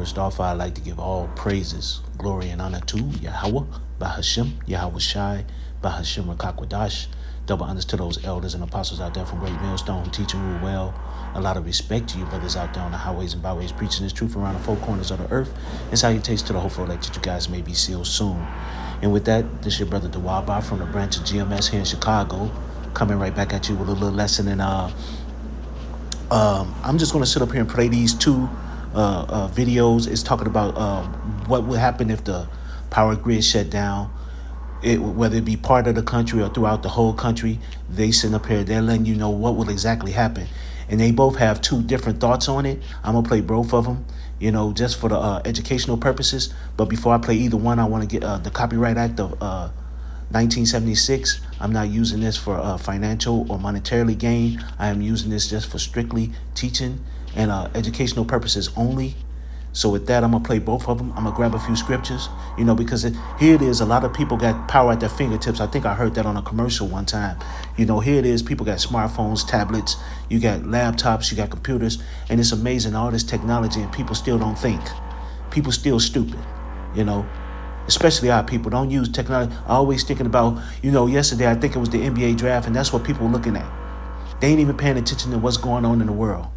First off, I'd like to give all praises, glory, and honor to Yahweh, Bahashim, Yahweh Shai, Bahashim Rakakwadash. Double honors to those elders and apostles out there from Great Millstone who teach and rule well. A lot of respect to you brothers out there on the highways and byways preaching this truth around the four corners of the earth. And salutations to the hopeful elect that you guys may be sealed soon. And with that, this is your brother Dawaba from the branch of GMS here in Chicago, coming right back at you with a little lesson. And I'm just going to sit up here and play these two videos. It's talking about what would happen if the power grid shut down. Whether it be part of the country or throughout the whole country, they sit up here, they're letting you know what will exactly happen. And they both have two different thoughts on it. I'm going to play both of them, just for the educational purposes. But before I play either one, I want to get the Copyright Act of 1976. I'm not using this for financial or monetarily gain. I am using this just for strictly teaching and educational purposes only. So with that, I'm going to play both of them. I'm going to grab a few scriptures, because here it is. A lot of people got power at their fingertips. I think I heard that on a commercial one time. Here it is. People got smartphones, tablets, you got laptops, you got computers. And it's amazing, all this technology, and people still don't think. People still stupid, especially our people. Don't use technology. I always thinking about, yesterday I think it was the NBA draft, and that's what people were looking at. They ain't even paying attention to what's going on in the world,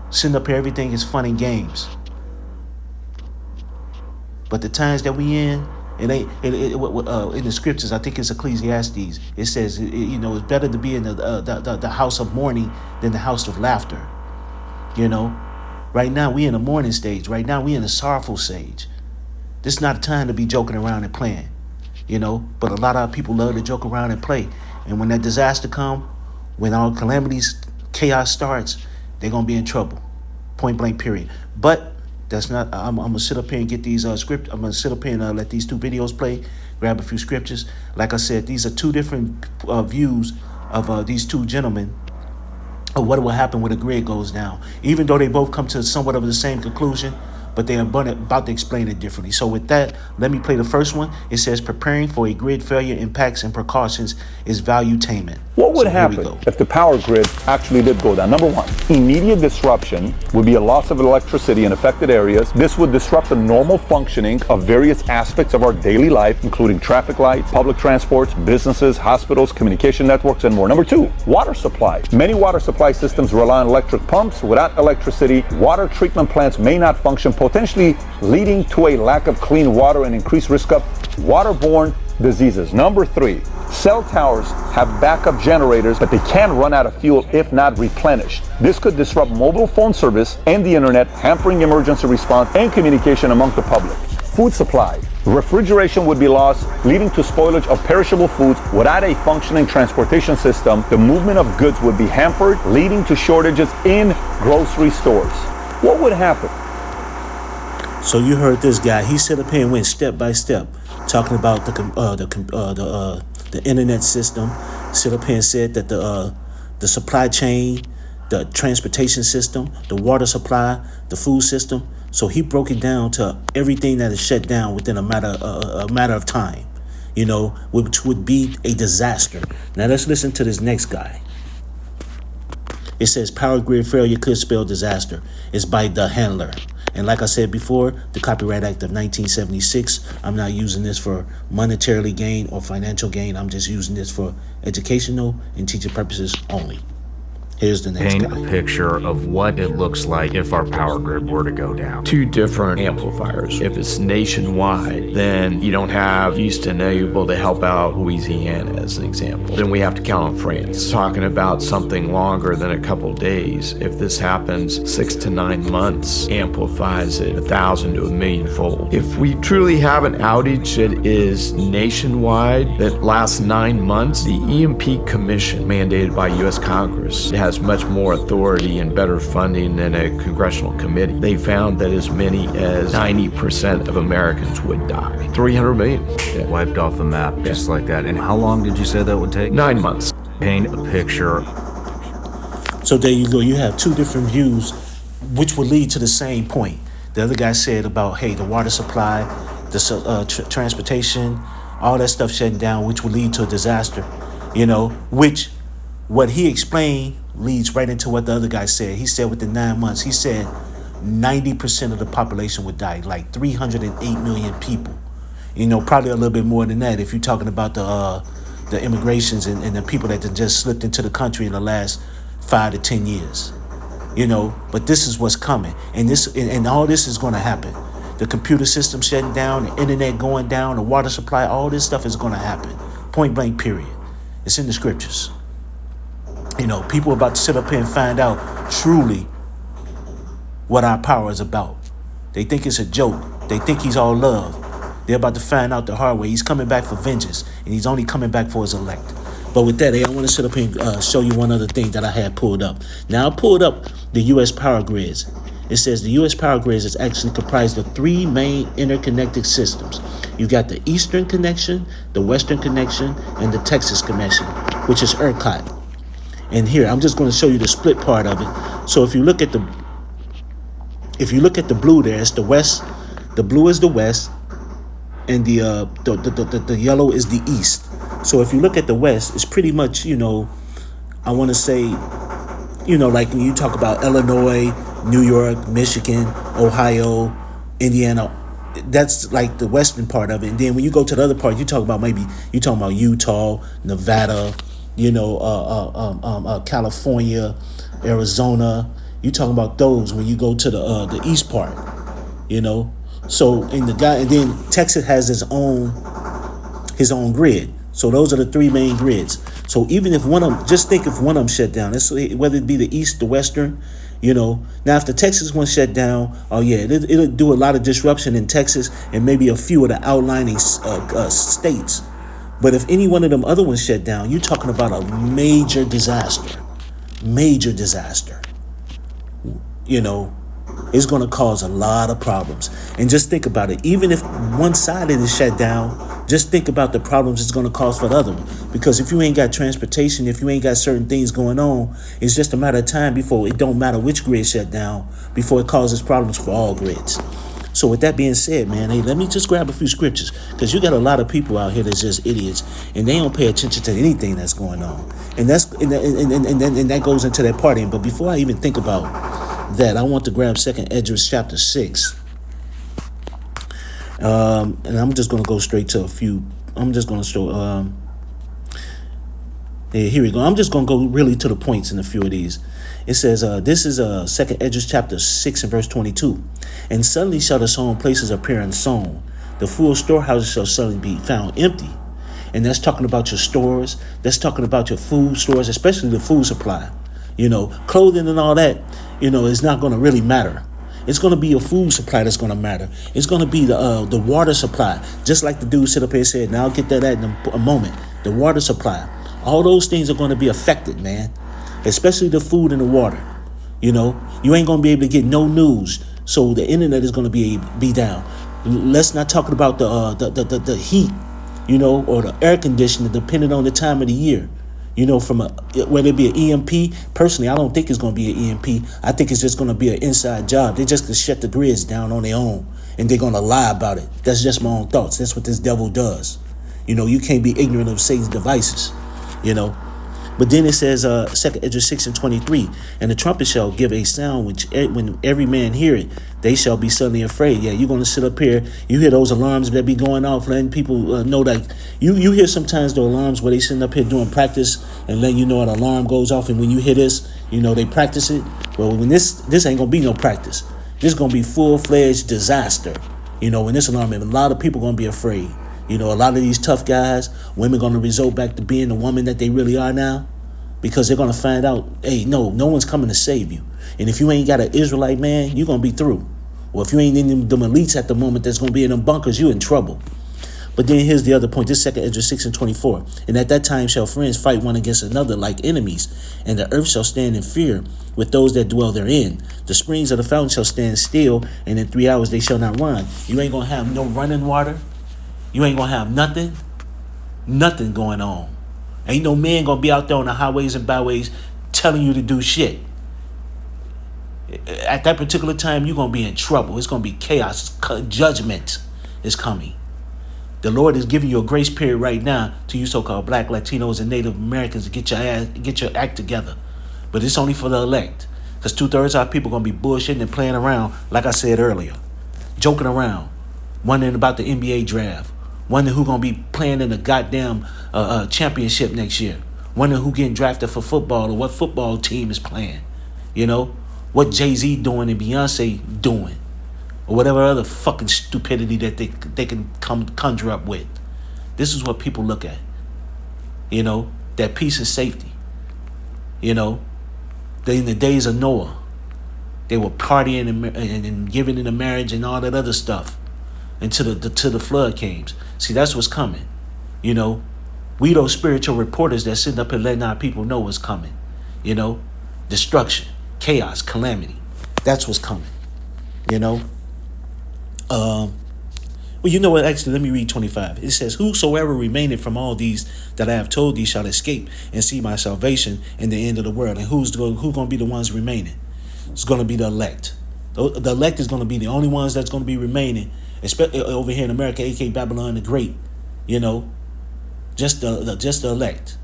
Sitting up here, everything is fun and games. But the times that we in, in the scriptures, I think it's Ecclesiastes. It says, it's better to be in the house of mourning than the house of laughter. Right now we in a mourning stage. Right now we in a sorrowful stage. This is not a time to be joking around and playing. But a lot of people love to joke around and play. And when that disaster come, when all calamities, chaos starts, they're going to be in trouble. Point blank, period. But that's not, I'm going to sit up here and get these script. I'm going to sit up here and let these two videos play, grab a few scriptures. Like I said, these are two different views of these two gentlemen of what will happen when the grid goes down. Even though they both come to somewhat of the same conclusion, but they are about to explain it differently. So with that, let me play the first one. It says, preparing for a grid failure impacts and precautions is valuetainment. What would happen if the power grid actually did go down? Number one, immediate disruption would be a loss of electricity in affected areas. This would disrupt the normal functioning of various aspects of our daily life, including traffic lights, public transports, businesses, hospitals, communication networks, and more. Number two, water supply. Many water supply systems rely on electric pumps. Without electricity, water treatment plants may not function, potentially leading to a lack of clean water and increased risk of waterborne diseases. Number three, cell towers have backup generators, but they can run out of fuel if not replenished. This could disrupt mobile phone service and the internet, hampering emergency response and communication among the public. Food supply. Refrigeration would be lost, leading to spoilage of perishable foods. Without a functioning transportation system, the movement of goods would be hampered, leading to shortages in grocery stores. What would happen? So you heard this guy. He set up here and went step by step, talking about the internet system. Set up here and said that the supply chain, the transportation system, the water supply, the food system. So he broke it down to everything that is shut down within a matter of time, which would be a disaster. Now let's listen to this next guy. It says power grid failure could spell disaster. It's by The Handler. And like I said before, the Copyright Act of 1976, I'm not using this for monetarily gain or financial gain. I'm just using this for educational and teaching purposes only. Here's the next Paint guy. a picture of what it looks like if our power grid were to go down. Two different amplifiers. If it's nationwide, then you don't have Houston able to help out Louisiana as an example. Then we have to count on France. Talking about something longer than a couple days. If this happens 6 to 9 months, amplifies it 1,000 to 1,000,000 fold. If we truly have an outage that is nationwide that lasts 9 months, the EMP Commission mandated by U.S. Congress has much more authority and better funding than a congressional committee. They found that as many as 90% of Americans would die. 300 million. Yeah. Wiped off the map, just like that. And how long did you say that would take? 9 months. Paint a picture. So there you go. You have two different views, which will lead to the same point. The other guy said about, hey, the water supply, the transportation, all that stuff shutting down, which will lead to a disaster, which what he explained leads right into what the other guy said. He said within 9 months, he said 90% of the population would die, like 308 million people. You know, probably a little bit more than that if you're talking about the immigrations and the people that just slipped into the country in the last 5 to 10 years. You know, but this is what's coming, and all this is going to happen. The computer system shutting down, the internet going down, the water supply, all this stuff is going to happen. Point blank, period. It's in the scriptures. You know, people are about to sit up here and find out truly what our power is about. They think it's a joke. They think he's all love. They're about to find out the hard way. He's coming back for vengeance, and he's only coming back for his elect. But with that, I want to sit up here and show you one other thing that I had pulled up. Now, I pulled up the U.S. power grids. It says the U.S. power grids is actually comprised of 3 main interconnected systems. You got the Eastern connection, the Western connection, and the Texas connection, which is ERCOT. And here, I'm just going to show you the split part of it. So if you look at the blue there, it's the west. The blue is the west, and the yellow is the east. So if you look at the west, it's pretty much, you know, I want to say, you know, like when you talk about Illinois, New York, Michigan, Ohio, Indiana, that's like the western part of it. And then when you go to the other part, you talk about Utah, Nevada, you know, California, Arizona. You talking about those when you go to the east part, you know. So and then Texas has his own grid. So those are the 3 main grids. So even if one of them, just think if one of them shut down, whether it be the east, the western, you know. Now if the Texas one shut down, oh yeah, it'll do a lot of disruption in Texas and maybe a few of the outlining states. But if any one of them other ones shut down, you're talking about a major disaster. Major disaster. You know, it's going to cause a lot of problems. And just think about it. Even if one side is shut down, just think about the problems it's going to cause for the other one. Because if you ain't got transportation, if you ain't got certain things going on, it's just a matter of time before it don't matter which grid shut down, before it causes problems for all grids. So with that being said, man, hey, let me just grab a few scriptures, because you got a lot of people out here that's just idiots, and they don't pay attention to anything that's going on. And that goes into that partying. But before I even think about that, I want to grab 2nd Esdras chapter 6. And I'm just going to go straight to a few. I'm just going to show. Here we go. I'm just going to go really to the points in a few of these. It says, this is 2nd Esdras chapter 6 and verse 22. And suddenly shall the sown places appear unsown. The full storehouses shall suddenly be found empty. And that's talking about your stores. That's talking about your food stores, especially the food supply. You know, clothing and all that, you know, is not going to really matter. It's going to be your food supply that's going to matter. It's going to be the water supply. Just like the dude sit up here and said, now I'll get that in a moment. The water supply. All those things are going to be affected, man. Especially the food and the water. You know, you ain't going to be able to get no news. So the internet is going to be down. Let's not talk about the heat, you know, or the air conditioning, depending on the time of the year. You know, whether it be an EMP, personally, I don't think it's going to be an EMP. I think it's just going to be an inside job. They're just going to shut the grids down on their own, and they're going to lie about it. That's just my own thoughts. That's what this devil does. You know, you can't be ignorant of Satan's devices, you know. But then it says, 2nd Esdras 6 and 23, and the trumpet shall give a sound which when every man hear it, they shall be suddenly afraid. Yeah, you're going to sit up here. You hear those alarms that be going off, letting people know that you hear sometimes the alarms where they sitting up here doing practice and letting you know an alarm goes off. And when you hear this, you know, they practice it. Well, when this ain't going to be no practice. This is going to be full-fledged disaster. You know, when this alarm, and a lot of people going to be afraid. You know, a lot of these tough guys, women going to resort back to being the woman that they really are now, because they're going to find out, hey, no one's coming to save you. And if you ain't got an Israelite man, you're going to be through. Or if you ain't in them elites at the moment that's going to be in them bunkers, you're in trouble. But then here's the other point. This 2nd Esdras 6 and 24. And at that time shall friends fight one against another like enemies, and the earth shall stand in fear with those that dwell therein. The springs of the fountain shall stand still, and in 3 hours they shall not run. You ain't going to have no running water. You ain't going to have nothing going on. Ain't no man going to be out there on the highways and byways telling you to do shit. At that particular time, you're going to be in trouble. It's going to be chaos. Judgment is coming. The Lord is giving you a grace period right now to you so-called Black, Latinos, and Native Americans to get your act together. But it's only for the elect. Because 2/3 of our people going to be bullshitting and playing around, like I said earlier. Joking around. Wondering about the NBA draft. Wondering who going to be playing in the goddamn championship next year. Wondering who getting drafted for football or what football team is playing. You know? What Jay-Z doing and Beyonce doing. Or whatever other fucking stupidity that they can conjure up with. This is what people look at. You know? That peace and safety. You know? In the days of Noah, they were partying and giving in the marriage and all that other stuff until the flood came. See, that's what's coming. You know, we those spiritual reporters that sitting up and letting our people know what's coming. You know, destruction, chaos, calamity. That's what's coming. You know. Well, you know what? Actually, let me read 25. It says, "Whosoever remaineth from all these that I have told thee shall escape and see my salvation in the end of the world." And who's going to be the ones remaining? It's going to be the elect. The elect is going to be the only ones that's going to be remaining, especially over here in America, aka Babylon the Great. You know, just the elect.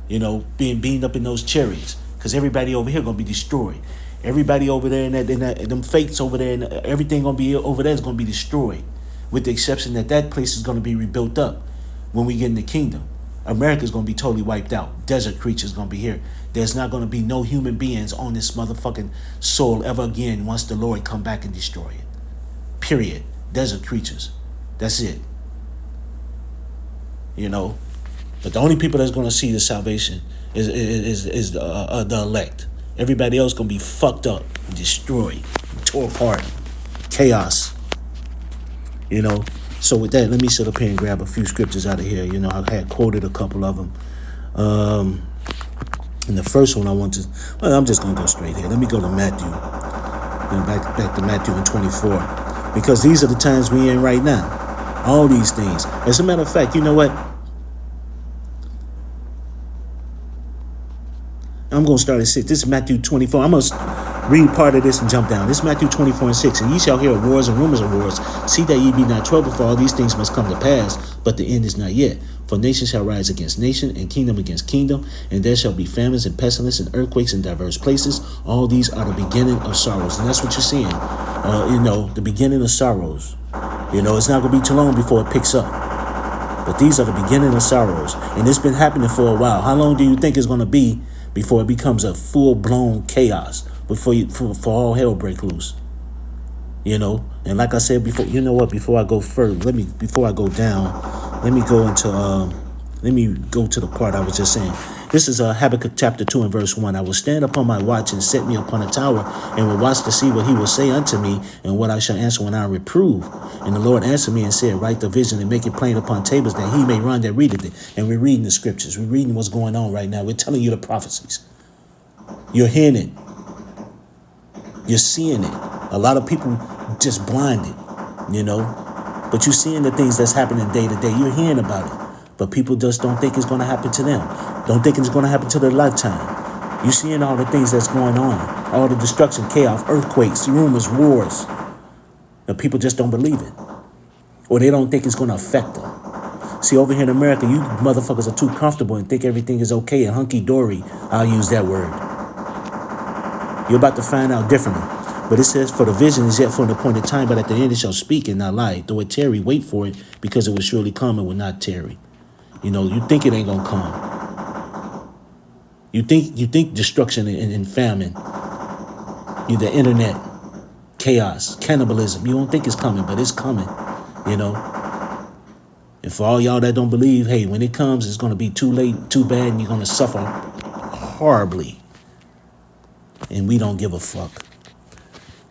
You know, being beamed up in those chariots, because everybody over here going to be destroyed. Everybody over there in them fates over there, and everything going to be over there is going to be destroyed. With the exception that place is going to be rebuilt up when we get in the kingdom. America's going to be totally wiped out. Desert creatures going to be here. There's not going to be no human beings on this motherfucking soul ever again once the Lord come back and destroy it. Period. Desert creatures. That's it. You know. But the only people that's going to see the salvation is the elect. Everybody else going to be fucked up, destroyed, tore apart, chaos. You know, so with that, let me sit up here and grab a few scriptures out of here. You know, I had quoted a couple of them. And the first one I'm just going to go straight here. Let me go to Matthew. Back to Matthew in 24. Because these are the times we in right now. All these things. As a matter of fact, you know what? I'm going to start at 6. This is Matthew 24. I'm going to read part of this and jump down. This is Matthew 24 and 6. "And ye shall hear of wars and rumors of wars. See that ye be not troubled, for all these things must come to pass, but the end is not yet. For nation shall rise against nation, and kingdom against kingdom, and there shall be famines and pestilence and earthquakes in diverse places. All these are the beginning of sorrows." And that's what you're seeing. You know, the beginning of sorrows. You know, it's not going to be too long before it picks up. But these are the beginning of sorrows. And it's been happening for a while. How long do you think it's going to be before it becomes a full-blown chaos? Before all hell break loose, you know. And like I said before, you know what? Before I go further, before I go down, let me go to the part I was just saying. This is Habakkuk chapter 2 and verse 1. "I will stand upon my watch and set me upon a tower, and will watch to see what he will say unto me, and what I shall answer when I reprove. And the Lord answered me and said, Write the vision and make it plain upon tables, that he may run that readeth it." And we're reading the scriptures. We're reading what's going on right now. We're telling you the prophecies. You're hearing it. You're seeing it. A lot of people just blinded, you know. But you're seeing the things that's happening day to day. You're hearing about it. But people just don't think it's going to happen to them. Don't think it's going to happen to their lifetime. You're seeing all the things that's going on. All the destruction, chaos, earthquakes, rumors, wars. And people just don't believe it. Or they don't think it's going to affect them. See, over here in America, you motherfuckers are too comfortable and think everything is okay and hunky-dory. I'll use that word. You're about to find out differently. But it says, "For the vision is yet for an appointed time, but at the end it shall speak and not lie. Though it tarry, wait for it, because it will surely come and will not tarry." You know, you think it ain't gonna come. You think destruction and famine, the internet, chaos, cannibalism. You don't think it's coming, but it's coming. You know. And for all y'all that don't believe, hey, when it comes, it's gonna be too late, too bad, and you're gonna suffer horribly. And we don't give a fuck.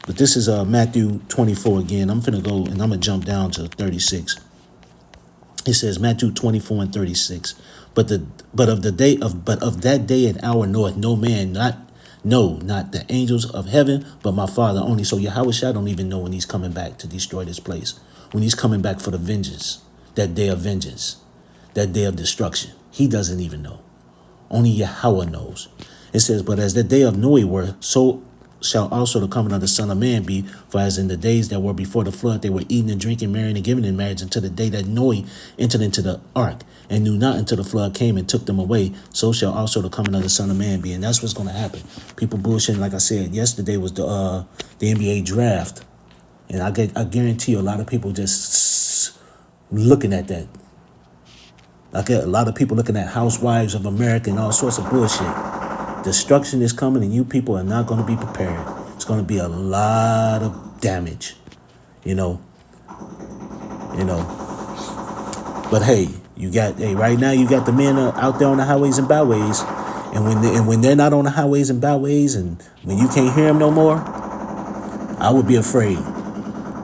But this is Matthew 24 again. I'm finna go and I'm gonna jump down to 36. It says Matthew 24 and 36. But of that day and hour knoweth no man, not the angels of heaven, but my Father only. So Yahushua don't even know when he's coming back to destroy this place. When he's coming back for the vengeance, that day of vengeance, that day of destruction. He doesn't even know. Only Yahweh knows. It says, "But as the day of Noah were, so shall also the coming of the Son of Man be. For as in the days that were before the flood, they were eating and drinking, marrying and giving in marriage until the day that Noah entered into the ark, and knew not until the flood came and took them away. So shall also the coming of the Son of Man be. And that's what's going to happen. People bullshitting. Like I said, yesterday was the NBA draft, and I guarantee you a lot of people just looking at that. Like a lot of people looking at Housewives of America and all sorts of bullshit. Destruction is coming, and you people are not going to be prepared. It's going to be a lot of damage, you know. But hey, right now you got the men out there on the highways and byways, and when they're not on the highways and byways, and when you can't hear them no more, I would be afraid,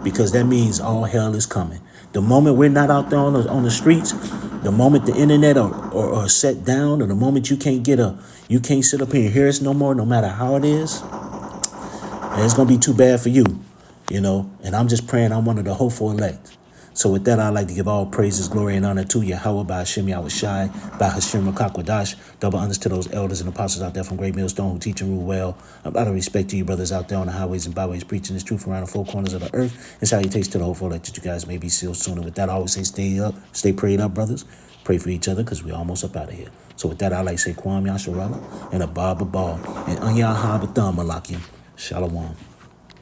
because that means all hell is coming. The moment we're not out there on the streets, the moment the internet are set down, or the moment you can't sit up here and hear us no more, no matter how it is, and it's gonna be too bad for you, you know. And I'm just praying I'm one of the hopeful elect. So with that, I'd like to give all praises, glory, and honor to Yahweh, by Hashem Yahushai, by Hashem Rakakwadash, double honors to those elders and apostles out there from Great Millstone who teach and rule well. A lot of respect to you brothers out there on the highways and byways preaching this truth around the four corners of the earth. And salutations to the hopeful elect that you guys may be sealed soon. And with that, I always say stay prayed up, brothers. Pray for each other, because we're almost up out of here. So with that, I'd like to say Kwam Yasharala and Abba Babal and Anya Habatham Malakim. Shalom.